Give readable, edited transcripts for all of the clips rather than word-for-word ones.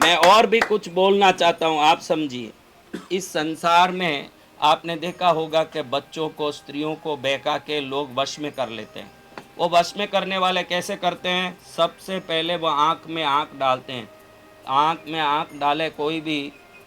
मैं और भी कुछ बोलना चाहता हूँ, आप समझिए। इस संसार में आपने देखा होगा कि बच्चों को, स्त्रियों को बहका के लोग वश में कर लेते हैं। वो वश में करने वाले कैसे करते हैं? सबसे पहले वो आँख में आँख डालते हैं। आँख में आँख डाले कोई भी,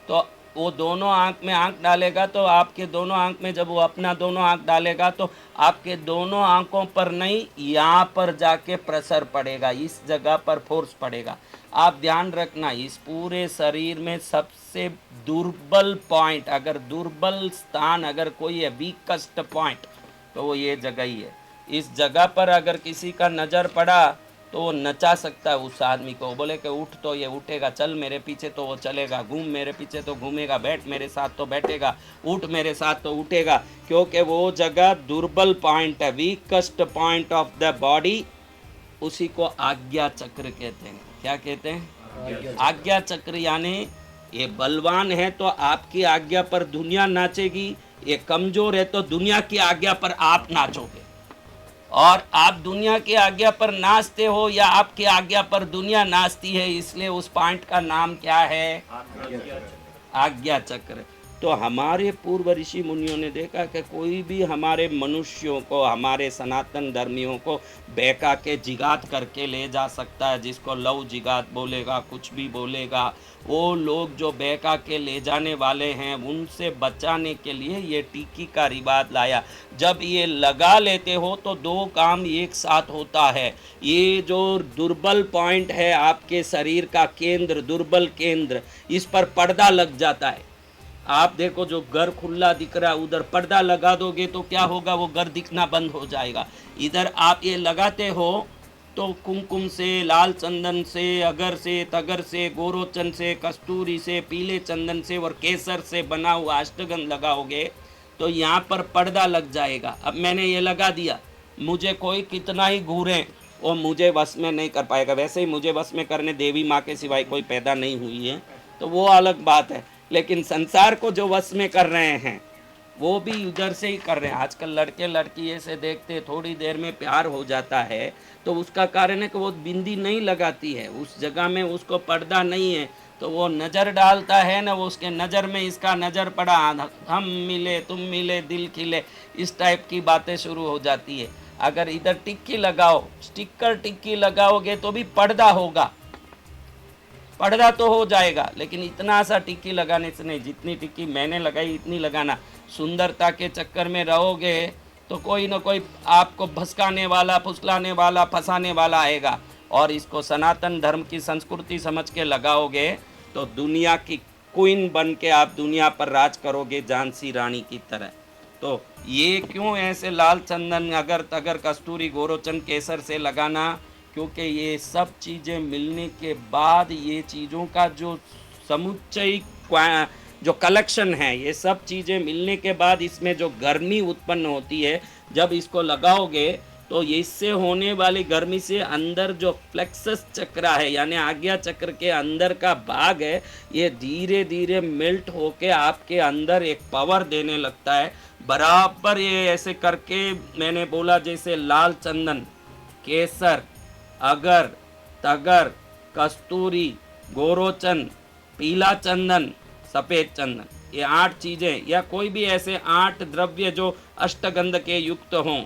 तो वो दोनों आँख में आँख डालेगा तो आपके दोनों आँख में, जब वो अपना दोनों आँख डालेगा तो आपके दोनों आँखों पर नहीं, यहाँ पर जाके प्रेशर पड़ेगा, इस जगह पर फोर्स पड़ेगा। आप ध्यान रखना, इस पूरे शरीर में सबसे दुर्बल पॉइंट, अगर दुर्बल स्थान अगर कोई है, वीकेस्ट पॉइंट, तो वो ये जगह ही है। इस जगह पर अगर किसी का नज़र पड़ा तो वो नचा सकता है उस आदमी को। बोले कि उठ तो ये उठेगा, चल मेरे पीछे तो वो चलेगा, घूम मेरे पीछे तो घूमेगा, बैठ मेरे साथ तो बैठेगा, उठ मेरे साथ तो उठेगा, क्योंकि वो जगह दुर्बल पॉइंट है, weakest point of the body. उसी को आज्ञा चक्र कहते हैं। क्या कहते हैं? आज्ञा चक्र। यानी ये बलवान है तो आपकी आज्ञा पर दुनिया नाचेगी, ये कमजोर है तो दुनिया की आज्ञा पर आप नाचोगे। और आप दुनिया की आज्ञा पर नाचते हो या आपकी आज्ञा पर दुनिया नाचती है, इसलिए उस पॉइंट का नाम क्या है? आज्ञा चक्र। तो हमारे पूर्व ऋषि मुनियों ने देखा कि कोई भी हमारे मनुष्यों को, हमारे सनातन धर्मियों को बहका के जिगात करके ले जा सकता है, जिसको लव जिगात बोलेगा, कुछ भी बोलेगा। वो लोग जो बहका के ले जाने वाले हैं, उनसे बचाने के लिए ये टीकी का रिवाज लाया। जब ये लगा लेते हो तो दो काम एक साथ होता है। ये जो दुर्बल पॉइंट है आपके शरीर का केंद्र, दुर्बल केंद्र, इस पर पर्दा लग जाता है। आप देखो, जो घर खुला दिख रहा है, उधर पर्दा लगा दोगे तो क्या होगा? वो घर दिखना बंद हो जाएगा। इधर आप ये लगाते हो तो कुमकुम से, लाल चंदन से, अगर से, तगर से, गोरोचन से, कस्तूरी से, पीले चंदन से और केसर से बना हुआ अष्टगंध लगाओगे तो यहाँ पर पर्दा लग जाएगा। अब मैंने ये लगा दिया, मुझे कोई कितना ही घूरे वो मुझे वश में नहीं कर पाएगा। वैसे ही मुझे वश में करने देवी माँ के सिवाय कोई पैदा नहीं हुई है, तो वो अलग बात है। लेकिन संसार को जो वश में कर रहे हैं वो भी उधर से ही कर रहे हैं। आजकल लड़के लड़की ऐसे देखते, थोड़ी देर में प्यार हो जाता है तो उसका कारण है कि वो बिंदी नहीं लगाती है, उस जगह में उसको पर्दा नहीं है, तो वो नज़र डालता है ना, वो उसके नज़र में इसका नज़र पड़ा, हम मिले तुम मिले दिल खिले, इस टाइप की बातें शुरू हो जाती है। अगर इधर टिक्की लगाओ, स्टिकर टिक्की लगाओगे तो भी पर्दा होगा, पर्दा तो हो जाएगा, लेकिन इतना सा टिक्की लगाने से नहीं। जितनी टिक्की मैंने लगाई इतनी लगाना। सुंदरता के चक्कर में रहोगे तो कोई ना कोई आपको भसकाने वाला, फुसलाने वाला, फंसाने वाला आएगा। और इसको सनातन धर्म की संस्कृति समझ के लगाओगे तो दुनिया की क्वीन बन के आप दुनिया पर राज करोगे, झांसी रानी की तरह। तो ये क्यों ऐसे लाल चंदन, अगर तगर, कस्तूरी, गोरोचन, केसर से लगाना? क्योंकि ये सब चीज़ें मिलने के बाद, ये चीज़ों का जो समुच्चय जो कलेक्शन है, ये सब चीज़ें मिलने के बाद इसमें जो गर्मी उत्पन्न होती है, जब इसको लगाओगे तो इससे होने वाली गर्मी से अंदर जो फ्लेक्सस चक्र है, यानी आज्ञा चक्र के अंदर का भाग है, ये धीरे धीरे मेल्ट होके आपके अंदर एक पावर देने लगता है। बराबर ये ऐसे करके मैंने बोला, जैसे लाल चंदन, केसर, अगर, तगर, कस्तूरी, गोरोचन, पीला चंदन, सफ़ेद चंदन, ये 8 चीज़ें, या कोई भी ऐसे 8 द्रव्य जो अष्टगंध के युक्त हों,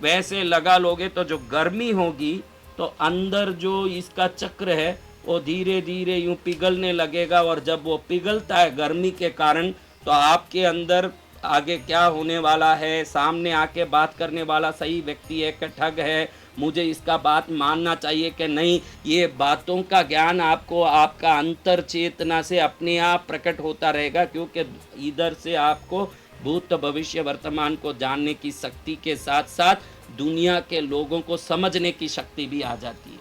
वैसे लगा लोगे तो जो गर्मी होगी तो अंदर जो इसका चक्र है वो धीरे धीरे यूं पिघलने लगेगा। और जब वो पिघलता है गर्मी के कारण, तो आपके अंदर आगे क्या होने वाला है, सामने आके बात करने वाला सही व्यक्ति है कि ठग है, मुझे इसका बात मानना चाहिए कि नहीं, ये बातों का ज्ञान आपको आपका अंतर चेतना से अपने आप प्रकट होता रहेगा। क्योंकि इधर से आपको भूत, भविष्य, वर्तमान को जानने की शक्ति के साथ साथ दुनिया के लोगों को समझने की शक्ति भी आ जाती है।